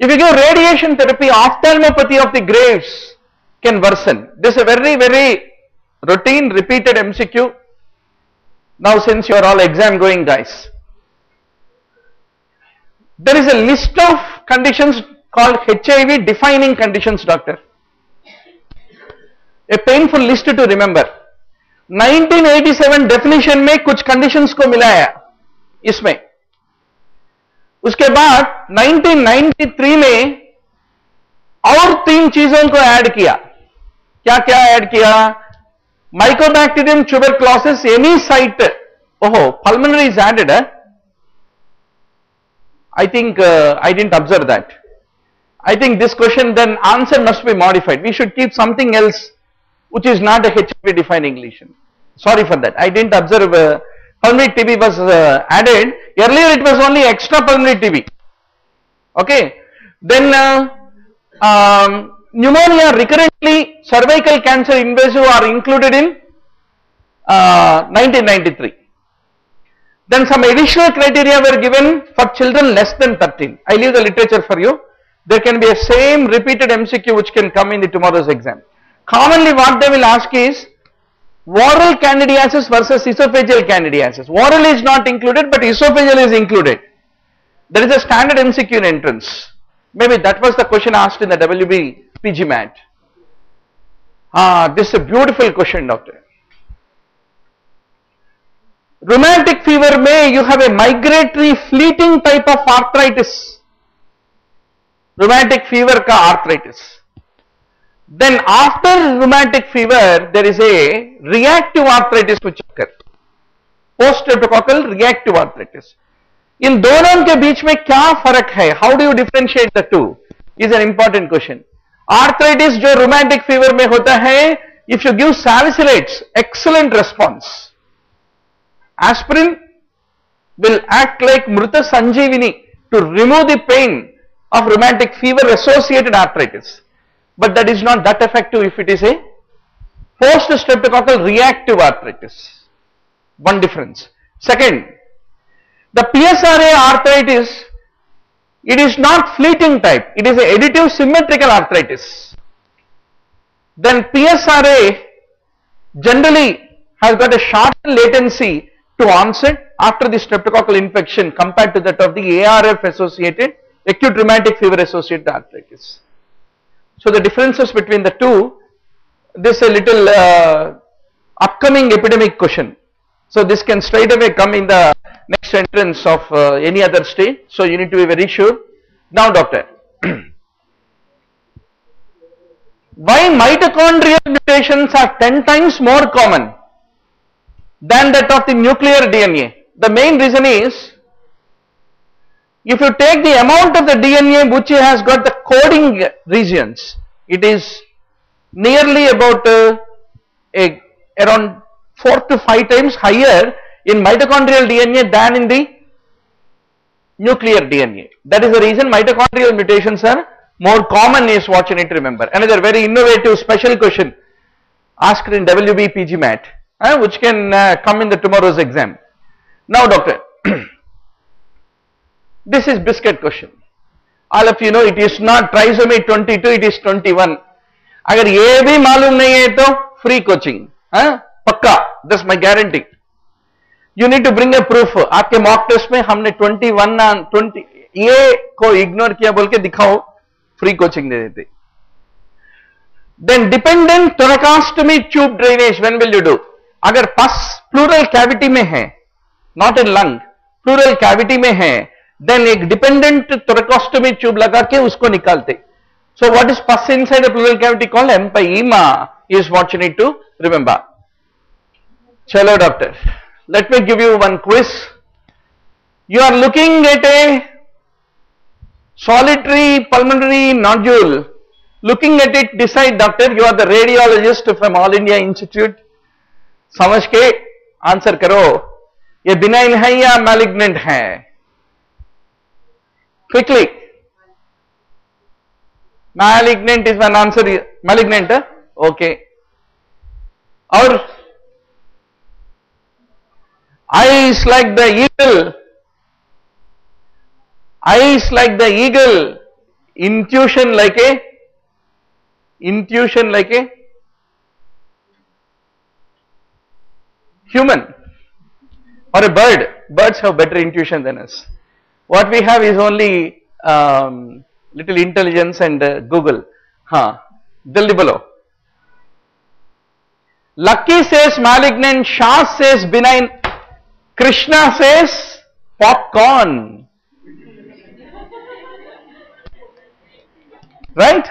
If you give radiation therapy, ophthalmopathy of the Graves can worsen. This is a very, very routine repeated MCQ. Now since you are all exam going guys, there is a list of conditions called HIV defining conditions, doctor. A painful list to remember. 1987 definition में कुछ conditions को मिलाया इसमें, उसके बाद 1993 में और 3 चीजों को ऐड किया. क्या क्या ऐड किया? Mycobacterium tuberculosis, any site. Oh, pulmonary is added. I think I didn't observe that. I think this question then answer must be modified. We should keep something else which is not a HIV defining lesion. Sorry for that. I didn't observe pulmonary TB was added. Earlier it was only extra pulmonary TB. Okay. Then pneumonia, recurrently cervical cancer, invasive are included in 1993. Then some additional criteria were given for children less than 13. I leave the literature for you. There can be a same repeated MCQ which can come in the tomorrow's exam. Commonly what they will ask is oral candidiasis versus esophageal candidiasis. Oral is not included but esophageal is included. There is a standard MCQ in entrance. Maybe that was the question asked in the WB PGMAT. This is a beautiful question, doctor. Rheumatic fever may you have a migratory fleeting type of arthritis. Rheumatic fever ka arthritis. Then after rheumatic fever there is a reactive arthritis which occurs. Post streptococcal reactive arthritis. इन दोनों के बीच में क्या फर्क है? How do you differentiate the two? Is an important question. Arthritis जो rheumatic fever में होता है, if you give salicylates, excellent response. Aspirin will act like Mruta Sanjeevini to remove the pain of rheumatic fever associated arthritis. But that is not that effective if it is a post streptococcal reactive arthritis. One difference. Second, the PSRA arthritis, it is not fleeting type, it is a additive symmetrical arthritis. Then PSRA generally has got a short latency to onset after the streptococcal infection compared to that of the ARF associated acute rheumatic fever associated arthritis. So the differences between the two, this is a little upcoming epidemic question. So this can straight away come in the next entrance of any other stage. So you need to be very sure. Now doctor, why mitochondrial mutations are 10 times more common than that of the nuclear DNA? The main reason is, if you take the amount of the DNA which has got the coding regions, it is nearly about around 4 to 5 times higher in mitochondrial DNA than in the nuclear DNA. That is the reason mitochondrial mutations are more common is what you need to remember. Another very innovative special question asked in WB PGMAT, which can come in the tomorrow's exam. Now doctor, this is biscuit question. All of you know it is not trisomy 22, it is 21. अगर ये भी मालूम नहीं है तो free coaching, पक्का, that's my guarantee. You need to bring a proof. आपके mock test में हमने 21 20 ये को ignore किया बोल के दिखाओ, free coaching दे देते. Then dependent thoracostomy tube drainage, when will you do? अगर pus pleural cavity में है, not in lung, pleural cavity में है, then एक dependent thoracostomy tube लगा के उसको निकालते. So what is pus inside the pleural cavity called? Empyema is what you need to remember. Chalo doctor, let me give you one quiz. You are looking at a solitary pulmonary nodule. Looking at it, decide doctor, you are the radiologist from All India Institute. समझ के answer करो, ये benign है या malignant है? Quickly. Malignant is one answer. Malignant, okay. Or eyes like the eagle. Eyes like the eagle Intuition like a human or a bird. Birds have better intuition than us. What we have is only little intelligence and Google. Jaldi bolo. Lucky says malignant, Shah says benign, Krishna says popcorn. Right?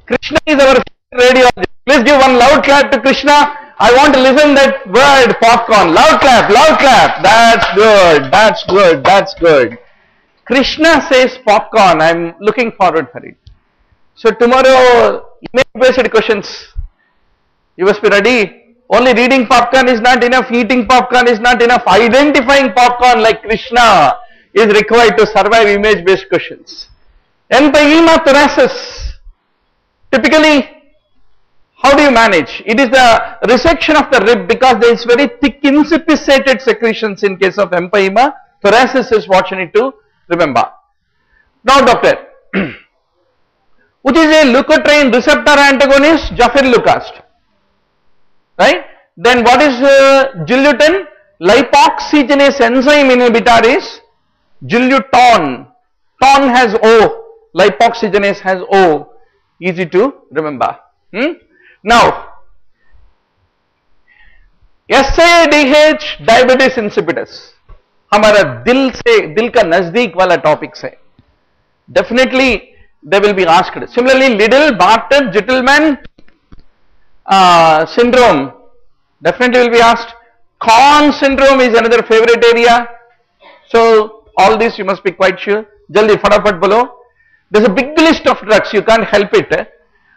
Krishna is our radiologist. Please give one loud clap to Krishna. I want to listen that word popcorn. Loud clap, loud clap. That's good, that's good, that's good. Krishna says popcorn. I am looking forward for it. So tomorrow, image-based questions. You must be ready. Only reading popcorn is not enough. Eating popcorn is not enough. Identifying popcorn like Krishna is required to survive image-based questions. Empyema thoracis. Typically, how do you manage? It is the resection of the rib because there is very thick insippisated secretions in case of empyema. Thoracis is what you need to remember. Now, doctor, which is a leukotriene receptor antagonist? Jaffir-Lucas. Right? Then what is gillutin? Lipoxygenase enzyme inhibitor is gilluton. Ton has O. Lipoxygenase has O. Easy to remember. Now, SADH diabetes insipidus. हमारा दिल का नजदीक वाला topics है. Definitely they will be asked. Similarly, Liddle-Barton Gitelman syndrome definitely will be asked. Conn syndrome is another favorite area. So all this you must be quite sure. Jaldi fatapat bolo. There's a big list of drugs, you can't help it.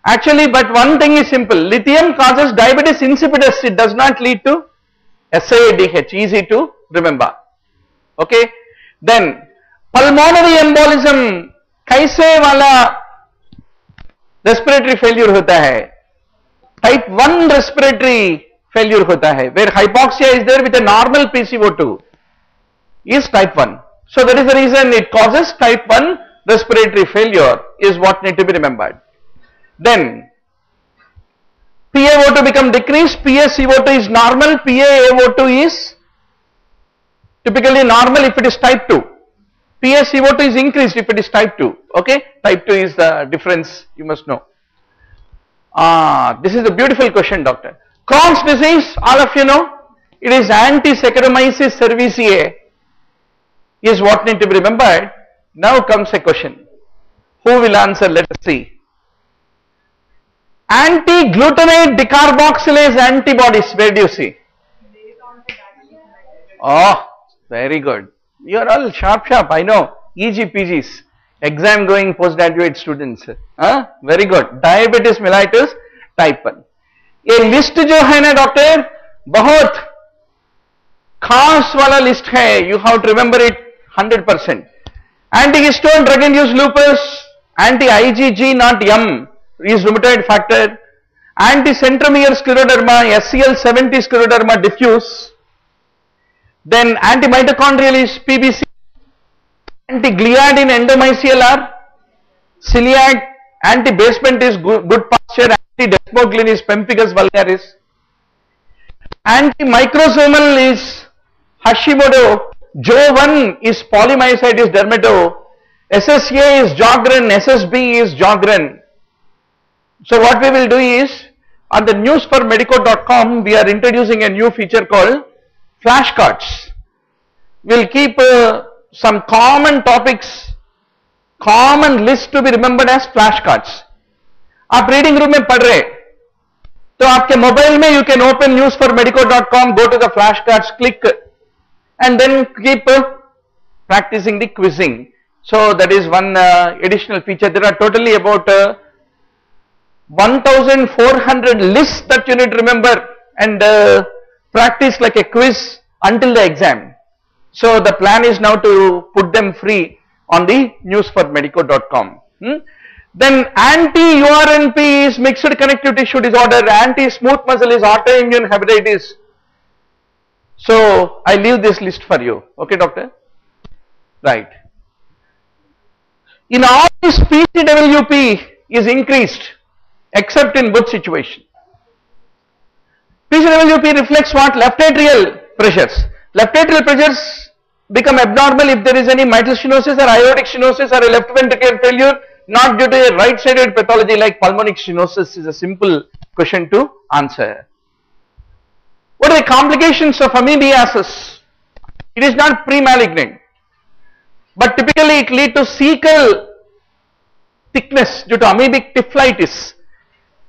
Actually, but one thing is simple. Lithium causes diabetes insipidus. It does not lead to SADH. Easy to remember. Okay. Then pulmonary embolism. कैसे वाला respiratory failure होता है? Type 1 respiratory failure होता है, where hypoxia is there with a normal PCO2 is type 1. So that is the reason it causes type 1 respiratory failure is what need to be remembered. Then PaO2 become decreased, PaCO2 is normal, PaAO2 is typically normal if it is type 2. PaCO2 is increased if it is type 2. Okay, type 2 is the difference you must know. This is a beautiful question, doctor. Crohn's disease, all of you know, it is anti-Saccharomyces cerevisiae is what need to be remembered. Now comes a question. Who will answer? Let us see. Anti-glutamate decarboxylase antibodies, where do you see? Oh, very good. You are all sharp, I know. EG-PGs, exam going postgraduate students. Very good. Diabetes mellitus type 1. ये list जो है ना doctor बहुत खास वाला list है. You have to remember it 100%. Anti-histone drug-induced lupus, anti-IgG not M is rheumatoid factor, anti-centromere scleroderma, SCL70 scleroderma diffuse. Then anti-mitochondrial is PBC, anti-gliadin endomysial are celiac, anti-basement is good pasture, anti-desmoglein is pemphigus vulgaris, anti-microsomal is Hashimoto, Jo1 is polymyositis dermato, SSA is Jogren, SSB is Jogren. So what we will do is, on the newsformedico.com we are introducing a new feature called flashcards. We'll keep some common topics, common list to be remembered as flashcards. आप reading room में पढ़ रहे तो आपके mobile में you can open newsformedico.com, go to the flashcards, click and then keep practicing the quizzing. So that is one additional feature. There are totally about 1400 lists that you need to remember and practice like a quiz until the exam. So the plan is now to put them free on the newsformedico.com. Then anti-URNP is mixed connective tissue disorder, anti-smooth muscle is autoimmune hepatitis. So I leave this list for you. Okay, doctor? Right. In all these PCWP is increased except in both situation. PCWP reflects what? Left atrial pressures. Left atrial pressures become abnormal if there is any mitral stenosis or aortic stenosis or a left ventricular failure, not due to a right-sided pathology like pulmonic stenosis is a simple question to answer. What are the complications of amebiasis? It is not pre-malignant, but typically it leads to cecal thickness due to amoebic typhlitis,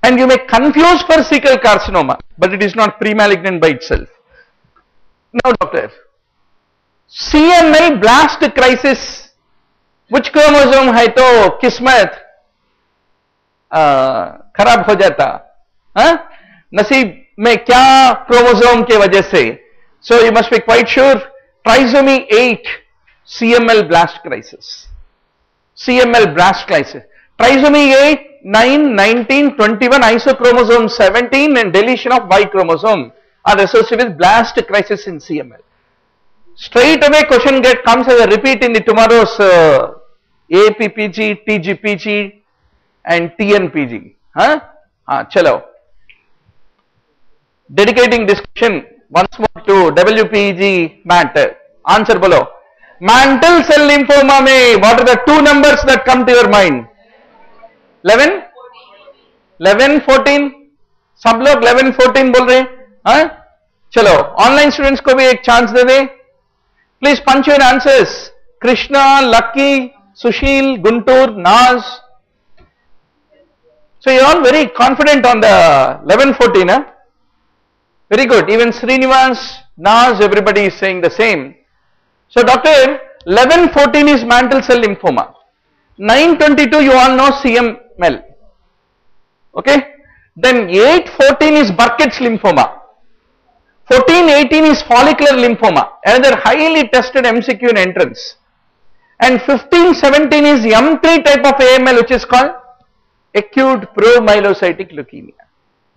and you may confuse for cecal carcinoma, but it is not pre-malignant by itself. Now doctor, CML blast crisis, which chromosome है तो किस्मत खराब हो जाता, नसीब में क्या chromosome के वजह से? So you must be quite sure. Trisomy 8 CML blast crisis. CML blast crisis. Trisomy 8, 9, 19, 21, isochromosome 17 and deletion of Y chromosome are associated with blast crisis in CML. Straight away question comes as a repeat in the tomorrow's APPG, TGPG and TNPG. Chalo. Dedicating discussion once more to WPG matter. Answer below. Mantle cell lymphoma mein, what are the two numbers that come to your mind? 11? 11, 14? सब लोग 11, 14 बोल रहे हैं? चलो, online students को भी एक chance दे दें. Please punch your answers. Krishna, Lucky, Sushil, Guntur, Naz. So you are all very confident on the 11, 14, huh? Very good. Even Srinivas, Naz, everybody is saying the same. So doctor, 11, 14 is mantle cell lymphoma. 9, 22 you all know CML. Okay. Then 8, 14 is Burkitt's lymphoma. 14, 18 is follicular lymphoma, another highly tested MCQ in entrance. And 15, 17 is M3 type of AML, which is called acute promyelocytic leukemia.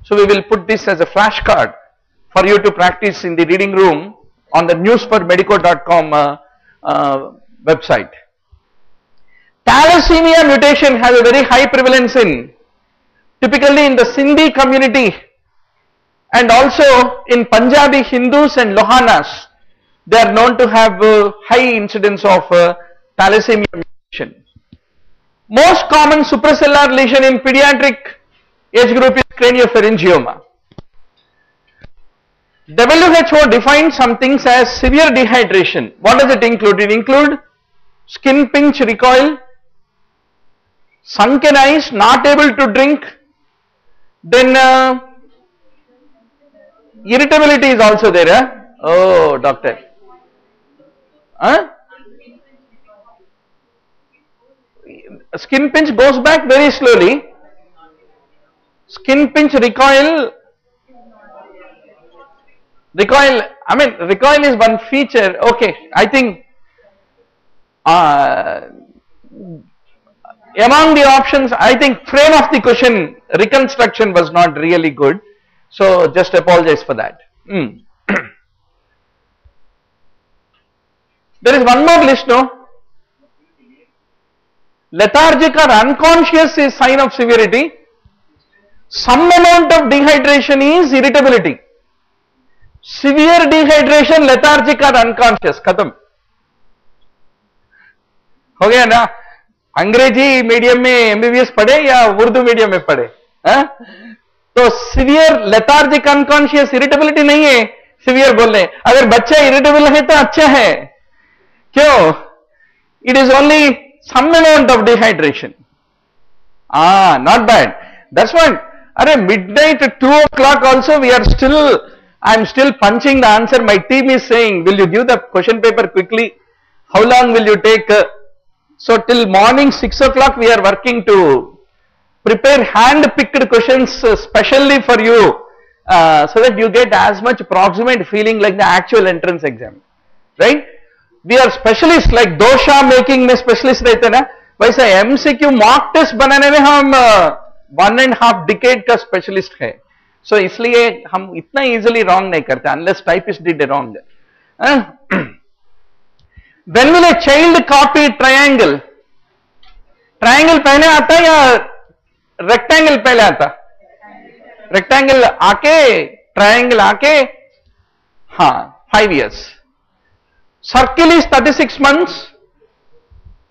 So we will put this as a flashcard for you to practice in the reading room on the newsformedico.com website. Thalassemia mutation has a very high prevalence typically in the Sindhi community and also in Punjabi Hindus and Lohanas. They are known to have high incidence of thalassemia mutation. Most common supracellular lesion in pediatric age group is craniopharyngioma. WHO defines some things as severe dehydration. What does it include? It includes skin pinch recoil, sunken eyes, not able to drink, then irritability is also there. Oh, doctor. Skin pinch goes back very slowly. Skin pinch recoil, recoil is one feature. Okay, I think among the options, I think frame of the question reconstruction was not really good. So just apologize for that. There is one more list, no? Lethargic or unconscious is sign of severity. Some amount of dehydration is irritability. Severe dehydration, lethargic or unconscious, खत्म हो गया ना. अंग्रेजी medium में MBBS पढ़े या Urdu medium में पढ़े? तो सिवियर लेथार्जिक अनकॉन्शियस इरिटेबिलिटी नहीं है, सिवियर बोल रहे. अगर बच्चा इरिटेबल है तो अच्छा है. क्यों? It is only some amount of dehydration. Not bad. That's what. अरे midnight at 2 o'clock also we are still, I am still punching the answer. My team is saying, will you give the question paper quickly? How long will you take? So till morning 6 o'clock we are working to prepare hand-picked questions specially for you so that you get as much proximate feeling like the actual entrance exam, right? We are specialists, like dosha making में specialist रहते ना, वैसा MCQ mock test बनाने में हम 1.5 decade का specialist है. So इसलिए हम इतना easily wrong नहीं करते unless typist did a wrong. When will a child copy triangle? Triangle पहले आता है या रेक्टेंगल पहले आता? रेक्टेंगल आके ट्रायंगल आके, हाँ 5 years. Circle is 36 months.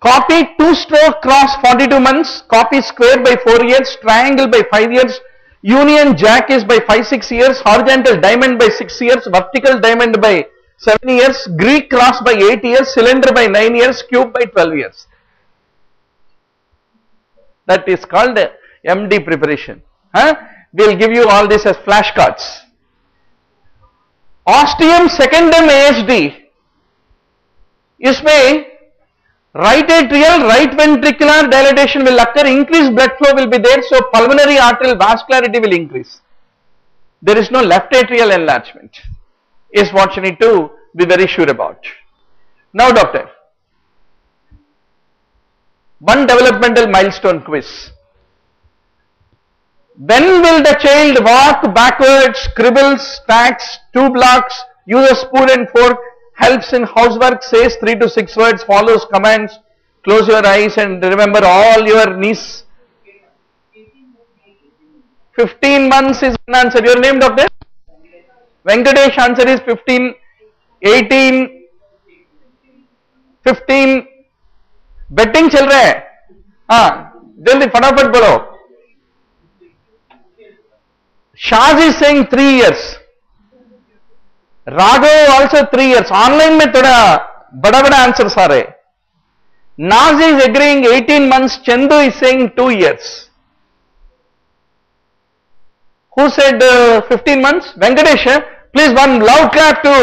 Copy 2-stroke cross 42 months. Copy square by 4 years. Triangle by 5 years. Union jack is by 5-6 years. Horizontal diamond by 6 years. Vertical diamond by 7 years. Greek cross by 8 years. Cylinder by 9 years. Cube by 12 years. That is called MD preparation. We will give you all this as flashcards. Ostium secundum ASD. इसमें right atrial, right ventricular dilatation will occur, increased blood flow will be there, so pulmonary arterial vascularity will increase. There is no left atrial enlargement, is what you need to be very sure about. Now doctor, one developmental milestone quiz. When will the child walk backwards, scribbles, stacks, 2 blocks, use a spoon and fork, helps in housework, says 3 to 6 words, follows commands, close your eyes and remember all your niece? 15 months is an answer. Your name, doctor? Venkatesh, answer is 15, 18, 15. Betting चल रहा है, हाँ जल्दी फटाफट बोलो. Shaz is saying 3 years. Raghav also 3 years. Online में थोड़ा बड़ा answers आ रहे. Naz is agreeing 18 months. Chandu is saying 2 years. Who said 15 months? Venkatesh, please one loud clap to.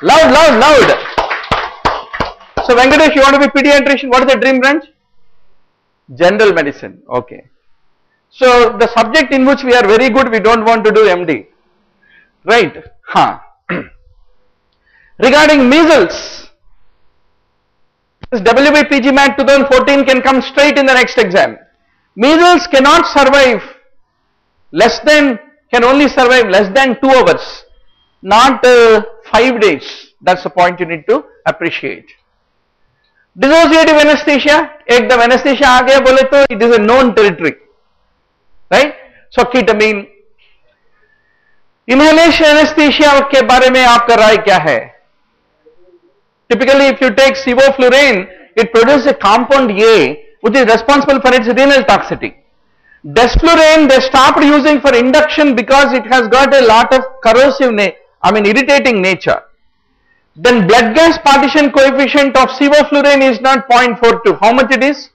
Loud. So Venkatesh, you want to be pediatrician? What is the dream branch? General medicine. Okay. So the subject in which we are very good, we don't want to do MD. Right? Regarding measles, this WB PGMAT 2014 can come straight in the next exam. Measles cannot survive can only survive less than 2 hours, not 5 days. That's the point you need to appreciate. Dissociative anesthesia, ekdam anesthesia aa gaya bole to it is a known territory, right? So ketamine. Inhalation anesthesia के बारे में आपका राय क्या है? Typically, if you take sevoflurane, it produces a compound A, which is responsible for its renal toxicity. Desflurane they stopped using for induction because it has got a lot of corrosive, irritating nature. Then blood gas partition coefficient of sevoflurane is not 0.42. How much it is?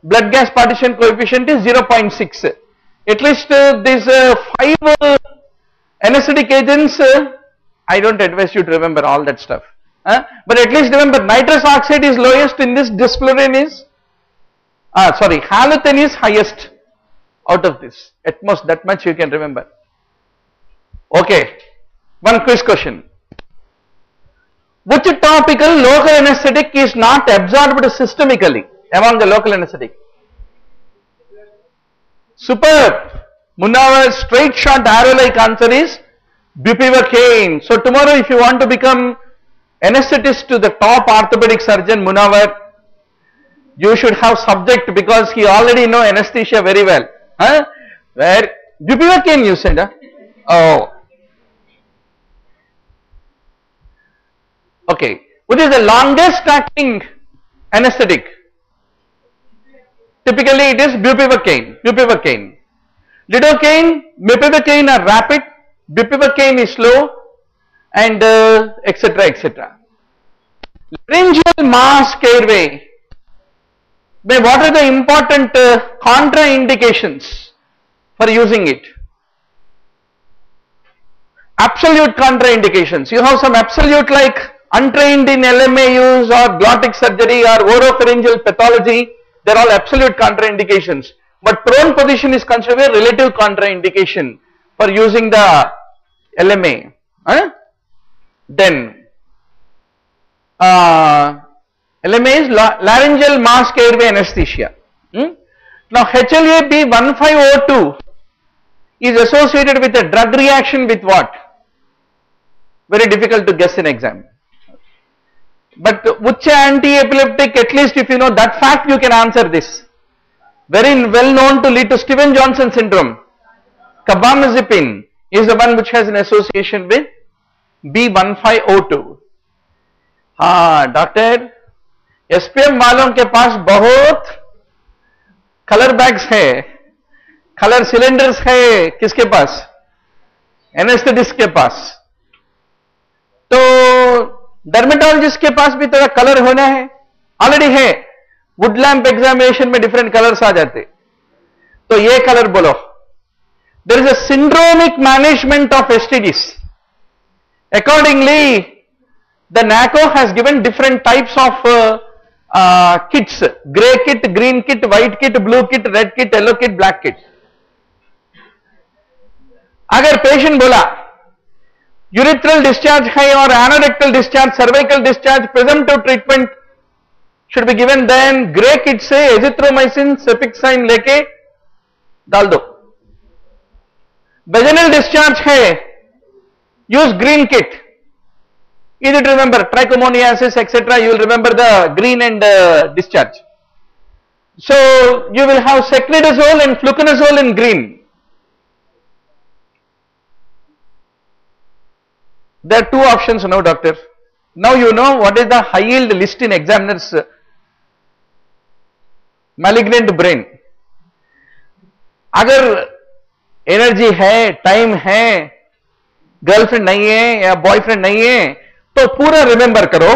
Blood gas partition coefficient is 0.6. At least these 5 anesthetic agents, I don't advise you to remember all that stuff. But at least remember nitrous oxide is lowest in this, desflurane is, halothane is highest out of this. At most that much you can remember. Okay, one quiz question. Which topical local anesthetic is not absorbed systemically among the local anesthetic? Superb. Munawar, straight shot arrow like answer is bupivacaine. So tomorrow if you want to become anesthetist to the top orthopedic surgeon Munawar, you should have subject because he already know anesthesia very well. Where bupivacaine you said? Oh. Okay. Which is the longest acting anesthetic? Typically it is bupivacaine. Lidocaine, mepivacaine are rapid, bupivacaine is slow, and etc. Laryngeal mask airway. What are the important contraindications for using it? Absolute contraindications. You have some absolute like untrained in LMA use or glottic surgery or oropharyngeal pathology. They are all absolute contraindications. But prone position is considered a relative contraindication for using the LMA. Then LMA is laryngeal mask airway anesthesia. Now HLA B-1502 is associated with a drug reaction with what? Very difficult to guess in exam. But which anti-epileptic, at least if you know that fact, you can answer this. Very well known to lead to Stevens-Johnson syndrome. Carbamazepine is the one which has an association with B1502. हाँ doctor, SPM वालों के पास बहुत colour bags है, colour cylinders है, किसके पास? Anaesthetist के पास. तो dermatologist के पास भी थोड़ा कलर होना है, ऑलरेडी है. वुड लैंप एग्जामिनेशन में डिफरेंट कलर्स आ जाते, तो ये कलर बोलो. There is a syndromic management of STDs. Accordingly, the NACO has given different types of kits: grey kit, green kit, white kit, blue kit, red kit, yellow kit, black kit. अगर patient बोला urethral discharge है और anorectal discharge, cervical discharge, presumptive treatment should be given, then grey kit से azithromycin, cefixime लेके डाल दो. Vaginal discharge है, use green kit. Easy to remember, trichomoniasis etc. You will remember the green and discharge. So you will have secnidazole and fluconazole in green. There are two options now, doctor. Now you know what is the high yield list in examiners malignant brain. अगर energy है, time है, girlfriend नहीं है या boyfriend नहीं है, तो पूरा रिमेंबर करो.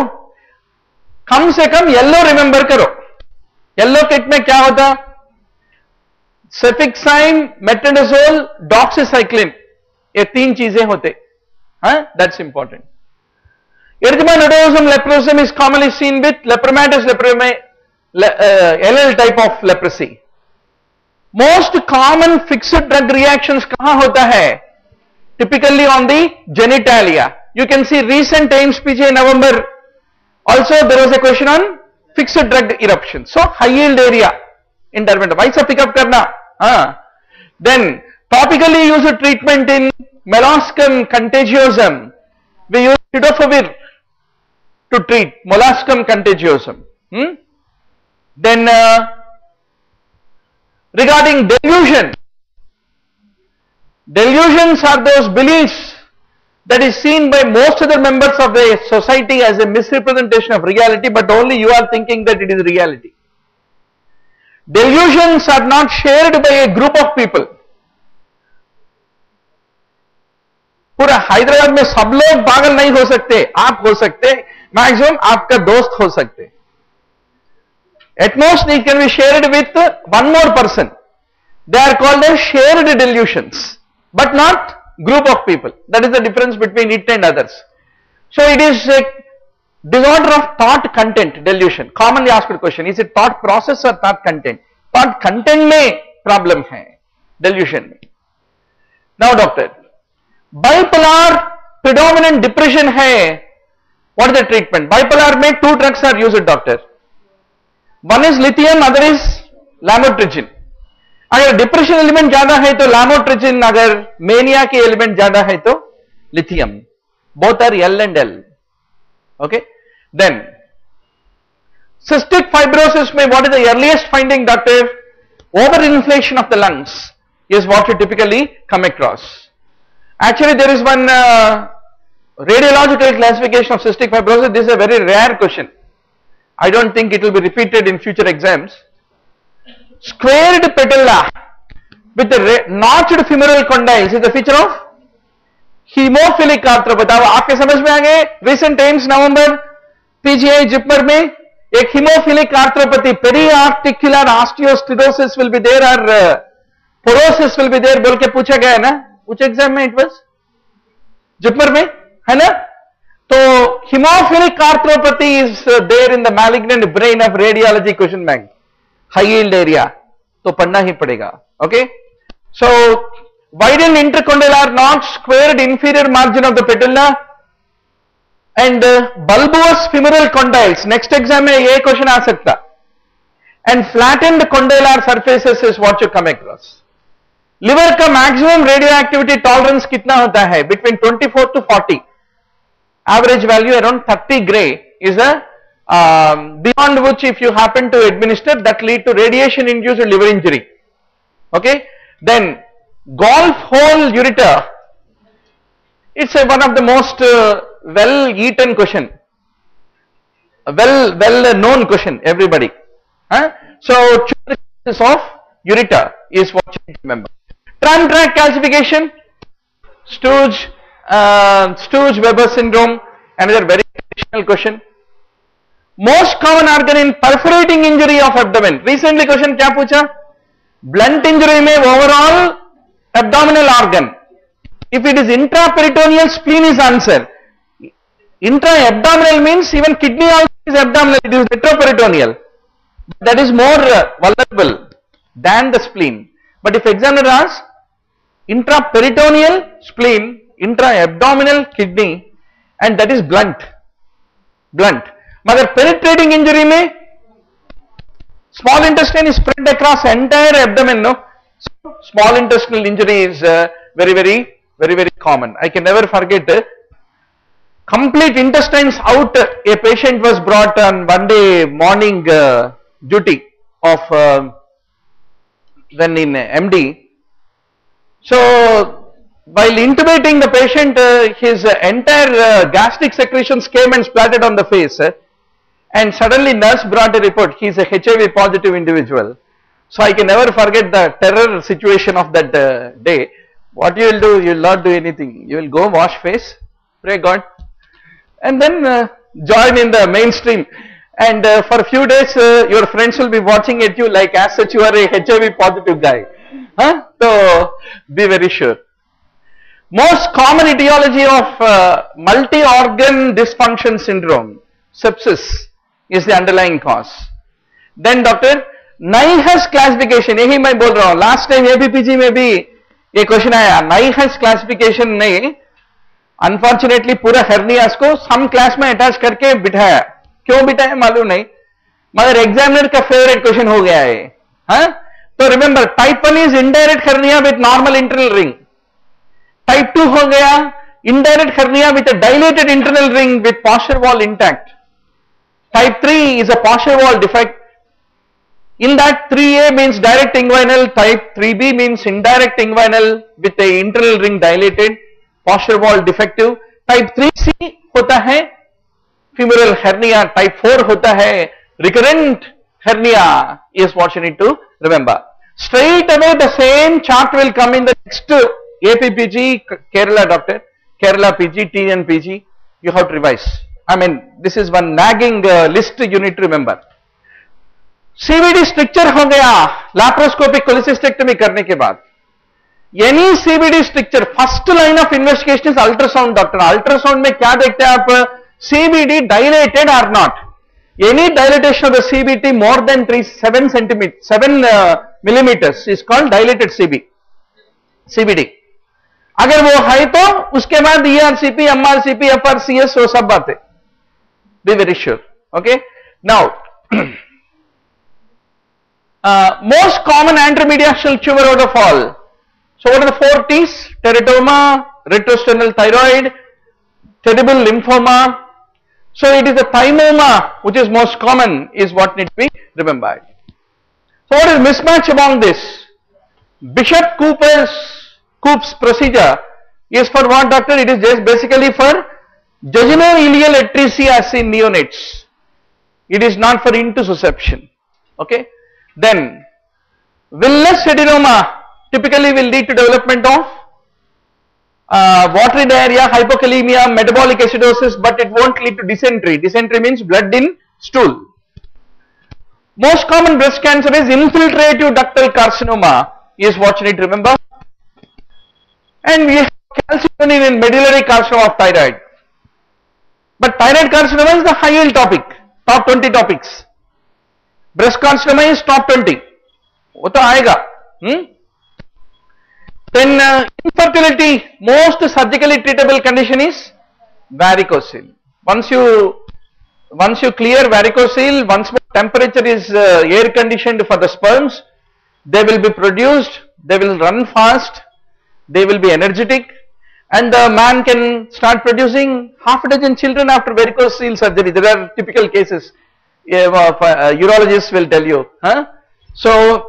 कम से कम येलो रिमेंबर करो. येलो किट में क्या होता? सेफिक्साइन, मेट्रोनिसोल, डॉक्सीसाइक्लिन, ये तीन चीजें होते. That's important. Erythema nodosum leprosum is commonly seen with lepromatous lepromatous LL type of leprosy. Most common fixed drug reactions कहां होता है? Typically on the genitalia. You can see recent AIMS PG in November. Also there was a question on fixed drug eruption. So high yield area in dermatoma. Why pick up karna? Then topically used treatment in molluscum contagiosum. We use cidofovir to treat molluscum contagiosum. Then regarding delusion. Delusions are those beliefs that is seen by most other members of the society as a misrepresentation of reality, but only you are thinking that it is reality. Delusions are not shared by a group of people. पूरा हैदराबाद में सब लोग पागल नहीं हो सकते, आप हो सकते, मैक्सिमम आपका दोस्त हो सकते. At most it can be shared with one more person. They are called as shared delusions, but not group of people. That is the difference between it and others. So it is a disorder of thought content, delusion. Commonly asked question, is it thought process or thought content? Thought content में problem है, delusion में. Now doctor, bipolar predominant depression है, what is the treatment? Bipolar में two drugs are used, doctor. One is lithium, other is lamotrigine. अगर depression element ज्यादा है तो लामोट्रिजिन, अगर मेनिया के एलिमेंट ज्यादा है तो lithium. Both are L and L. Okay. Then cystic fibrosis में what is the earliest finding, doctor? Over inflation of the lungs is what you typically come across. Actually there is one radiological classification of cystic fibrosis. This is a very rare question. I don't think it will be repeated in future exams. Squared patella with the notched femoral condyles is the feature of hemophilic arthropathy. आपके समझ में आ गए? Recent times November PGI JIPMER में एक hemophilic arthropathy, periarticular osteosclerosis will be there or porosis will be there बोल के पूछा गया है ना? which exam में it was? जिपमर में है ना? तो hemophilic arthropathy is there in the malignant brain of radiology question bank. High yield area, तो पढ़ना ही पड़ेगा. Okay, so widened intercondylar notch, squared inferior margin of the patella, and bulbous femoral condyles. Next exam में ये question आ सकता. And flattened condylar surfaces is what you come across. Liver का maximum radioactivity tolerance कितना होता है? Between 24 to 40. Average value around 30 gray. is a beyond which if you happen to administer, that lead to radiation induced liver injury. Okay. Then golf hole ureter, it's one of the most well eaten question, well known question, everybody. So choices of ureter is what you need to remember. Tram track calcification, Stooge-Weber syndrome, another very traditional question. Most common organ in perforating injury of abdomen. Recently question क्या पूछा? Blunt injury में overall abdominal organ. If it is intraperitoneal, spleen is answer. Intra-abdominal means even kidney also is abdominal, it is retroperitoneal. That is more vulnerable than the spleen. But if examiner asks intraperitoneal spleen, intra-abdominal kidney, and that is blunt. Mother penetrating injury में small intestine is spread across entire abdomen, no? So small intestinal injury is very common. I can never forget complete intestines out. A patient was brought on one day morning duty of then in MD. So while intubating the patient, his entire gastric secretions came and splattered on the face, and suddenly nurse brought a report, he is a HIV positive individual. So I can never forget the terror situation of that day. What you will do? You will not do anything. You will go wash face, pray God, and then join in the mainstream. And for a few days your friends will be watching at you like as such you are a HIV positive guy. So be very sure. Most common etiology of multi-organ dysfunction syndrome, sepsis, is the underlying cause. Then doctor, NICET classification, यही मैं बोल रहा हूँ. Last time ABPG में भी ये question आया. NICET classification ने अनफॉर्चुनेटली पूरा hernias को सम क्लास में अटैच करके बिठाया. क्यों बिठाया मालूम नहीं, मगर एग्जामिनर का फेवरेट क्वेश्चन हो गया है. तो remember, type 1 is indirect hernia with normal internal ring. Type 2 हो गया indirect hernia with a dilated internal ring with posterior wall intact. Type 3 is a posterior wall defect. In that 3A means direct inguinal, type 3B means indirect inguinal with a internal ring dilated, posterior wall defective. Type 3C होता है femoral hernia, type 4 होता है recurrent hernia is what you need to remember. Straight away the same chart will come in the next APPG Kerala doctor, Kerala PG, TN PG, you have to revise. I mean this is one nagging list you need to remember. CVD stricture हो गया laparoscopic cholecystectomy करने के बाद. Any CVD stricture first line of investigation is ultrasound doctor. Ultrasound में क्या देखते हैं आप? CVD dilated or not? Any dilatation of the CVT more than 7 millimeters is called dilated CVD. अगर वो है तो उसके बाद ERCP, MRCP, FRCS वो सब बातें. Be very sure. Okay. Now. Most common anteromediastinal tumor out of all. So what are the 4 T's? Teratoma, retrosternal thyroid, terrible lymphoma. So it is the thymoma which is most common is what needs to be remembered. So what is mismatch among this? Bishop-Koop's procedure is for what, doctor? It is just basically for jejunal-ileal atresia as in neonates. It is not for intussusception. Okay. Then villous adenoma typically will lead to development of watery diarrhea, hypokalemia, metabolic acidosis, but it won't lead to dysentery. Dysentery means blood in stool. Most common breast cancer is infiltrative ductal carcinoma is what you need to remember. And we have calcitonin in medullary carcinoma of thyroid. But thyroid carcinoma is the high yield topic, top 20 topics. Breast carcinoma is top 20. वो तो आएगा. Then infertility, most surgically treatable condition is varicocele. Once you clear varicocele, once more temperature is air conditioned for the sperms, they will be produced, they will run fast, they will be energetic, and the man can start producing half a dozen children after varicose seal surgery. There are typical cases, urologists will tell you. Huh? So